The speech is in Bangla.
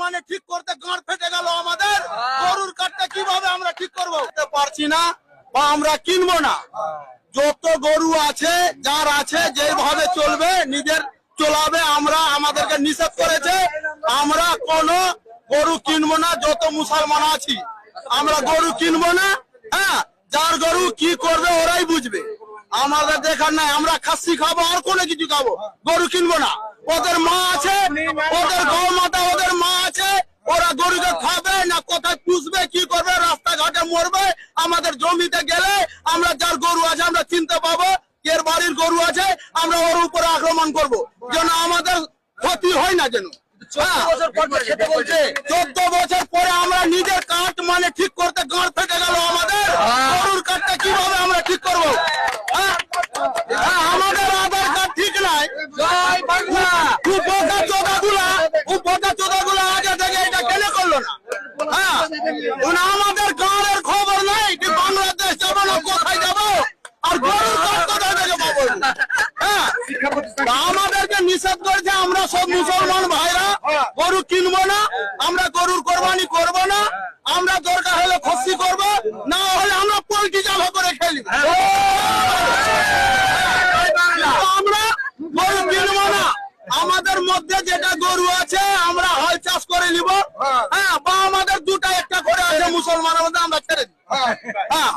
মানে ঠিক করতে গাঁট ফেটে গেল আমাদের। গরুর কাঠটা কিভাবে আমরা ঠিক করবো পারছি না বা আমরা কিনবো না। যত গরু আছে যার আছে যেভাবে চলবে নিজের চলাবে। আমরা আমাদেরকে নিষেধ করেছে, আমরা কোনো গরু কিনবো না। যত মুসলমান আছি আমরা গরু কিনবো না। হ্যাঁ, যার গরু কি করবে ওরাই বুঝবে, আমাদের দেখার নাই। আমরা খাসি খাবো আর কোনো কিছু খাবো, গরু কিনবো না। ওদের মা আছে, ওদের গৌ মাতা, ওদের মা আছে, ওরা গরুকে খাবে না, কোথায় পুষবে, কি করবে, রাস্তাঘাটে মরবে। আমাদের জমিতে গেলে আমরা যার গরু আছে আমরা চিনতে পাবো, এর বাড়ির গরু আছে, আমরা ওর উপরে আক্রমণ করবো, যেন আমাদের ক্ষতি হয় না। যেন 14 বছর পরে আমরা নিজের কাঠ মানে ঠিক করতে গাঁট ফেটে গেল আমাদের। গরুর কাঠটা কিভাবে আমরা ঠিক করবো? আমাদের আধার কার্ড ঠিক নাই। চোদাগুলা আগে থেকে এটা কেন করলো না? হ্যাঁ, আমাদের গাঁয়ের খবর নাই কি বাংলাদেশ যাবো না কোথায় যাবো, আর গরুর কাঠ কোথায় থেকে পাবো? হ্যাঁ, আমাদেরকে নিষেধ করেছে। আমরা সব মুসলমান ভাইরা গরু কিনবো না, আমরা গরুর কোরবানি করবো না। আমরা দরকার হলে খসি করবো, না হলে আমরা পোল্ট্রি চালু করে খেলি। আমরা গরু কিনবো না। আমাদের মধ্যে যেটা গরু আছে আমরা হাল চাষ করে নিব। হ্যাঁ, বা আমাদের দুটা একটা করে আছে মুসলমানের মধ্যে আমরা ছেড়ে দিই। হ্যাঁ,